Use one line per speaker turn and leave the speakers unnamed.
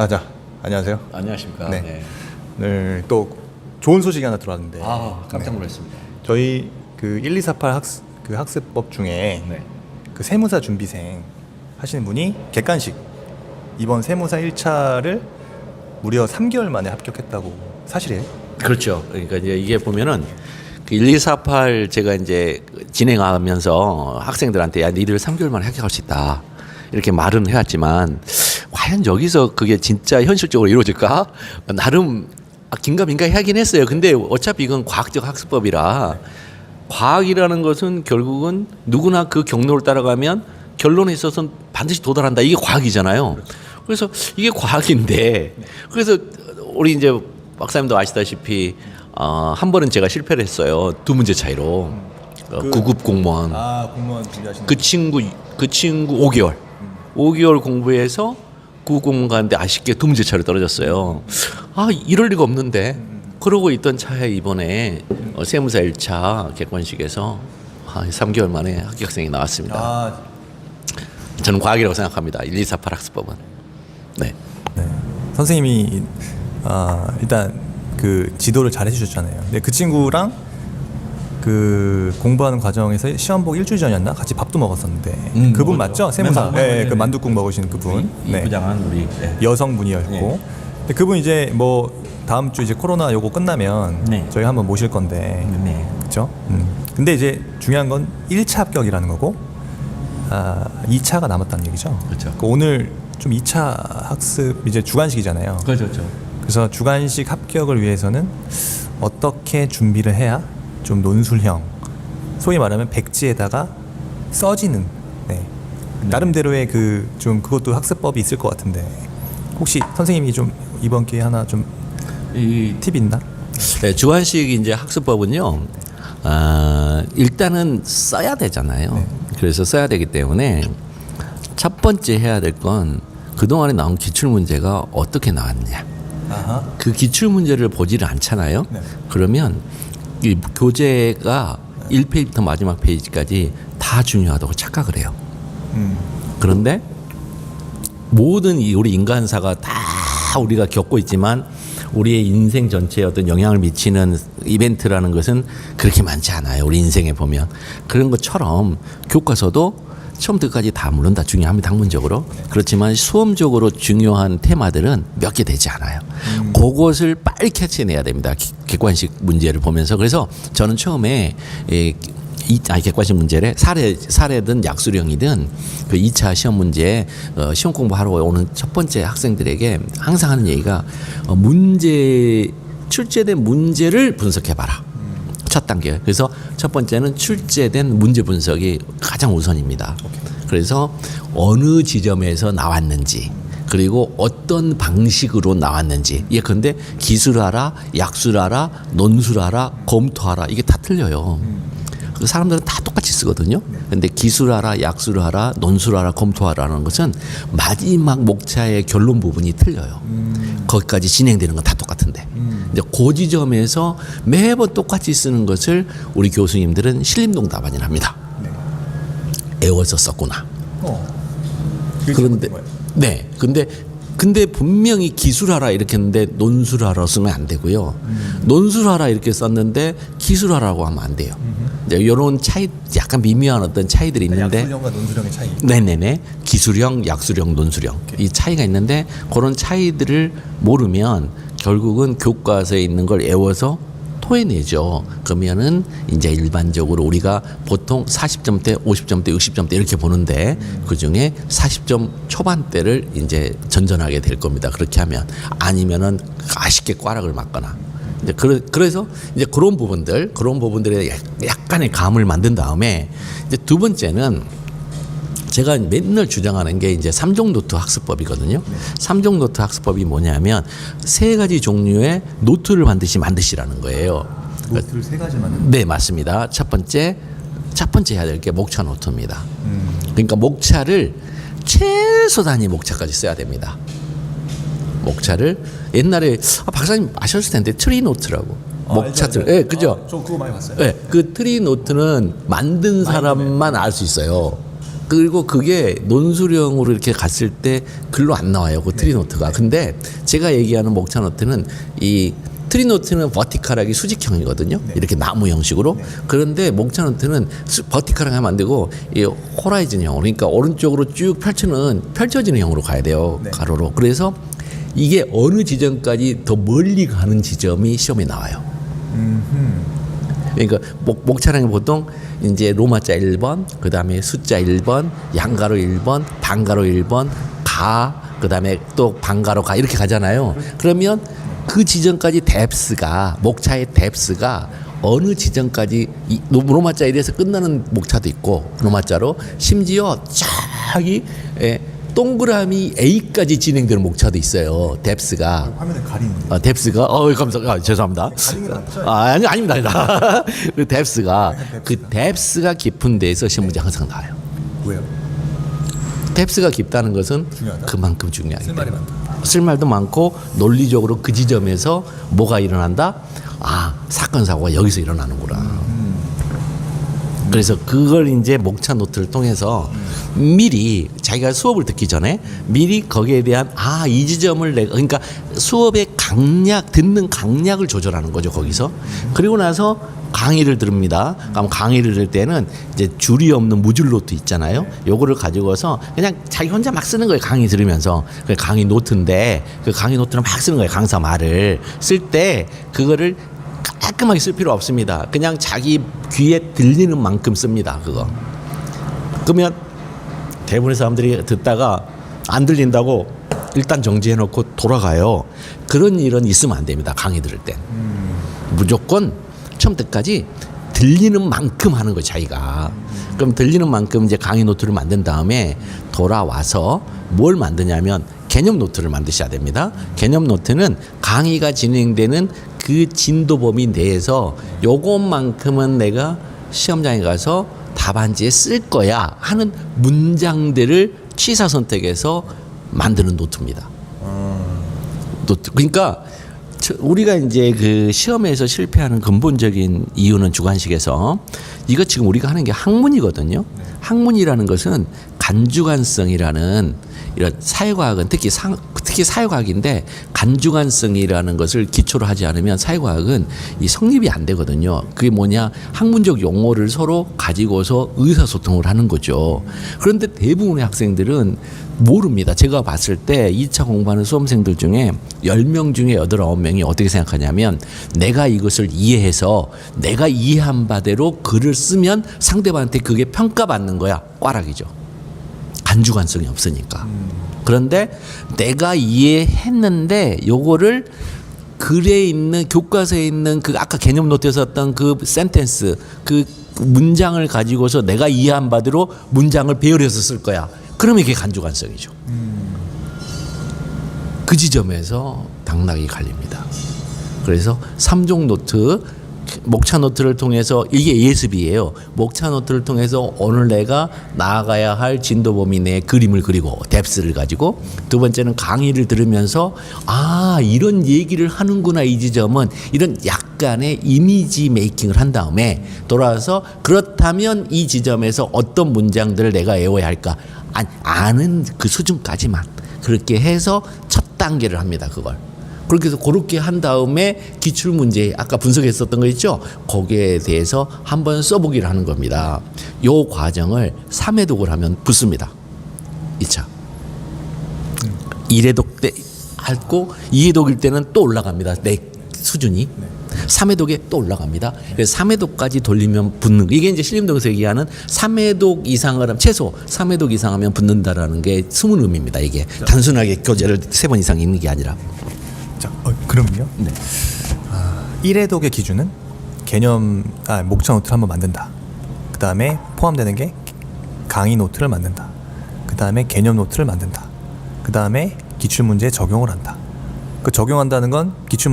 자, 안녕하세요.
안녕하십니까.
네.
네.
오늘 또 좋은 소식이 하나 들어왔는데.
깜짝 놀랐습니다.
저희 그 1248 학습법 중에
네.
그 세무사 준비생 하시는 분이 객관식 이번 세무사 1차를 무려 3개월 만에 합격했다고. 사실이에요?
그렇죠. 그러니까 이제 이게 보면은 그 1248 제가 이제 진행하면서 학생들한테 야, 니들 3개월 만에 합격할 수 있다. 이렇게 말은 해왔지만 과연 여기서 그게 진짜 현실적으로 이루어질까? 나름 긴가민가 하긴 했어요. 근데 어차피 이건 과학적 학습법이라 과학이라는 것은 결국은 누구나 그 경로를 따라가면 결론에 있어서는 반드시 도달한다. 이게 과학이잖아요. 그래서 이게 과학인데 그래서 우리 이제 박사님도 아시다시피 한 번은 제가 실패를 했어요. 2문제 차이로. 9급 공무원.
공무원 준비하시는
그 친구 5개월 공부해서 9급 공무원 가는데 아쉽게 2문제 차이로 떨어졌어요. 이럴 리가 없는데. 그러고 있던 차에 이번에 세무사 1차 객관식에서 3개월 만에 합격생이 나왔습니다. 저는 과학이라고 생각합니다. 1248 학습법은. 네.
선생님이 일단 그 지도를 잘 해주셨잖아요. 근데 그 친구랑 그 공부하는 과정에서 시험 보기 일주일 전이었나 같이 밥도 먹었었는데 그분 맞죠? 세무사. 네, 그 만둣국 먹으시는 그분.
네. 부장한 우리
여성분이었고.
네.
근데 그분 이제 뭐 다음 주 이제 코로나 요거 끝나면
네.
저희 한번 모실 건데.
네.
그렇죠? 근데 이제 중요한 건 1차 합격이라는 거고 2차가 남았다는 얘기죠.
그렇죠.
오늘 좀 2차 학습 이제 주관식이잖아요.
그렇죠.
그래서 주관식 합격을 위해서는 어떻게 준비를 해야 좀 논술형, 소위 말하면 백지에다가 써지는 나름대로의 그 좀 그것도 학습법이 있을 것 같은데 혹시 선생님이 좀 이번 기회에 하나 좀 팁 있나?
네, 주관식 이제 학습법은요. 일단은 써야 되잖아요.
네.
그래서 써야 되기 때문에 첫 번째 해야 될 건 그동안에 나온 기출문제가 어떻게 나왔냐. 그 기출문제를 보지를 않잖아요.
네.
그러면 이 교재가 1페이지부터 마지막 페이지까지 다 중요하다고 착각을 해요. 그런데 모든 우리 인간사가 다 우리가 겪고 있지만 우리의 인생 전체에 어떤 영향을 미치는 이벤트라는 것은 그렇게 많지 않아요. 우리 인생에 보면. 그런 것처럼 교과서도 처음부터 끝까지 다 물론 다 중요합니다. 학문적으로. 그렇지만 수험적으로 중요한 테마들은 몇 개 되지 않아요. 그것을 빨리 캐치해내야 됩니다. 객관식 문제를 보면서. 그래서 저는 처음에 객관식 문제래 사례든 약수령이든 그 2차 시험 문제 시험 공부하러 오는 첫 번째 학생들에게 항상 하는 얘기가 출제된 문제를 분석해봐라. 첫 단계. 그래서 첫 번째는 출제된 문제 분석이 가장 우선입니다. 그래서 어느 지점에서 나왔는지 그리고 어떤 방식으로 나왔는지 예컨대 기술하라, 약술하라, 논술하라, 검토하라 이게 다 틀려요. 그 사람들은 다 똑같이 쓰거든요. 근데 기술하라, 약술하라, 논술하라, 검토하라는 것은 마지막 목차의 결론 부분이 틀려요. 거기까지 진행되는 건 다 똑같은데. 이제 그 지점에서 매번 똑같이 쓰는 것을 우리 교수님들은 신림동답안이라 합니다. 애워서 썼구나. 그런데 근데 분명히 기술하라 이렇게 했는데 논술하라 쓰면 안 되고요. 논술하라 이렇게 썼는데 기술하라고 하면 안 돼요. 이런 차이 약간 미묘한 어떤 차이들이 있는데
약술형과 논술형의 차이.
네네네. 기술형, 약술형, 논술형 이 차이가 있는데 그런 차이들을 모르면 결국은 교과서에 있는 걸 애워서 토해내죠. 그러면은 이제 일반적으로 우리가 보통 40점대, 50점대, 60점대 이렇게 보는데 그 중에 40점 초반대를 이제 전전하게 될 겁니다. 그렇게 하면 아니면은 아쉽게 꽈락을 맞거나. 이제 그래서 이제 그런 부분들에 약간의 감을 만든 다음에 이제 두 번째는 제가 맨날 주장하는 게 이제 3종 노트 학습법이거든요. 3종 노트 학습법이 뭐냐면 3가지 종류의 노트를 반드시 만드시라는 거예요.
노트를 3가지 만든다?
네, 맞습니다. 첫 번째 해야 될 게 목차 노트입니다. 그러니까 목차를 최소 단위 목차까지 써야 됩니다. 목차를 옛날에 박사님 아셨을 텐데 트리 노트라고. 목차들. 예, 그죠?
저 그거 많이 봤어요.
네, 그 트리 노트는 만든 사람만 알 수 있어요. 그리고 그게 논술형으로 이렇게 갔을 때 글로 안 나와요. 그 트리노트가. 근데 제가 얘기하는 목차 노트는 이 트리노트는 버티컬하게 수직형이거든요. 이렇게 나무 형식으로. 그런데 목차 노트는 버티컬하게 하면 안 되고 이 호라이즌형으로, 그러니까 오른쪽으로 쭉 펼쳐지는 형으로 가야 돼요. 가로로. 그래서 이게 어느 지점까지 더 멀리 가는 지점이 시험에 나와요. 그러니까 목차량이 보통 이제 로마자 1번, 그 다음에 숫자 1번, 양가로 1번, 반가로 1번, 그 다음에 또 반가로 가 이렇게 가잖아요. 그러면 그 지점까지 뎁스가, 목차의 뎁스가 어느 지점까지 로마자 1에서 끝나는 목차도 있고, 로마자로 심지어 저기 동그라미 A까지 진행되는 목차도 있어요. 뎁스가.
화면을 가리는데.
뎁스가 감사합니다. 죄송합니다. 아닙니다. 그 뎁스가 깊은 데에서 시험 문제 항상 나와요.
왜요?
뎁스가 깊다는 것은
중요하다?
그만큼 중요하기
쓸말이
때문에.
많다.
쓸말도 많고 논리적으로 그 지점에서 뭐가 일어난다? 사건 사고가 여기서 일어나는구나. 그래서 그걸 이제 목차 노트를 통해서 미리 자기가 수업을 듣기 전에 미리 거기에 대한 이 지점을 내가, 그러니까 수업의 듣는 강약을 조절하는 거죠, 거기서. 그리고 나서 강의를 들읍니다. 그럼 강의를 들을 때는 이제 줄이 없는 무줄 노트 있잖아요. 요거를 가지고서 그냥 자기 혼자 막 쓰는 거예요. 강의 들으면서. 그 강의 노트인데 그 강의 노트를 막 쓰는 거예요. 강사 말을 쓸 때 그거를 깔끔하게 쓸 필요 없습니다. 그냥 자기 귀에 들리는 만큼 씁니다. 그거. 그러면 대부분의 사람들이 듣다가 안 들린다고 일단 정지해놓고 돌아가요. 그런 일은 있으면 안 됩니다. 강의 들을 때. 무조건 처음부터까지 들리는 만큼 하는 거예요. 자기가. 그럼 들리는 만큼 이제 강의 노트를 만든 다음에 돌아와서 뭘 만드냐면 개념 노트를 만드셔야 됩니다. 개념 노트는 강의가 진행되는 그 진도 범위 내에서 요것만큼은 내가 시험장에 가서 답안지에 쓸 거야 하는 문장들을 취사 선택해서 만드는 노트입니다. 노트. 그러니까 우리가 이제 그 시험에서 실패하는 근본적인 이유는 주관식에서 이거 지금 우리가 하는 게 학문이거든요. 학문이라는 것은 간주관성이라는 이런 사회과학은 특히 사회과학인데 간주관성이라는 것을 기초로 하지 않으면 사회과학은 이 성립이 안 되거든요. 그게 뭐냐, 학문적 용어를 서로 가지고서 의사소통을 하는 거죠. 그런데 대부분의 학생들은 모릅니다. 제가 봤을 때 2차 공부하는 수험생들 중에 10명 중에 8, 9명이 어떻게 생각하냐면 내가 이것을 이해해서 내가 이해한 바대로 글을 쓰면 상대방한테 그게 평가받는 거야. 꽈락이죠. 간주관성이 없으니까. 그런데 내가 이해했는데 요거를 글에 있는 교과서에 있는 그 아까 개념 노트에서 썼던 그 센텐스 그 문장을 가지고서 내가 이해한 바대로 문장을 배열해서 쓸 거야. 그러면 이게 간주관성이죠. 그 지점에서 당락이 갈립니다. 그래서 3종 노트, 목차 노트를 통해서 이게 예습이에요. 목차 노트를 통해서 오늘 내가 나아가야 할 진도 범위 내에 그림을 그리고 뎁스를 가지고, 두 번째는 강의를 들으면서 이런 얘기를 하는구나 이 지점은, 이런 약간의 이미지 메이킹을 한 다음에 돌아와서 그렇다면 이 지점에서 어떤 문장들을 내가 외워야 할까 아는 그 수준까지만 그렇게 해서 첫 단계를 합니다. 그걸. 그렇게 해서 그렇게 한 다음에 기출문제 아까 분석했었던 거 있죠? 거기에 대해서 한번 써보기를 하는 겁니다. 요 과정을 3회독을 하면 붙습니다. 2차. 1회독 때 하고 2회독일 때는 또 올라갑니다. 내 수준이. 3회독에 또 올라갑니다. 그래서 3회독까지 돌리면 붙는 거. 이게 이제 신림동에서 얘기하는 3회독 이상을 하면, 최소 3회독 이상 하면 붙는다라는 게 숨은 의미입니다. 이게 단순하게 교재를 3번 이상 읽는 게 아니라.
자, 그럼요.
네.
1회독의 기준은 목차 노트를 한번 만든다. 그 다음에 포함되는 게 강의 노트를 만든다. 그 다음에 개념 노트를 만든다. 그 다음에 기출문제에 적용을 한다. 그 적용한다는 건 기출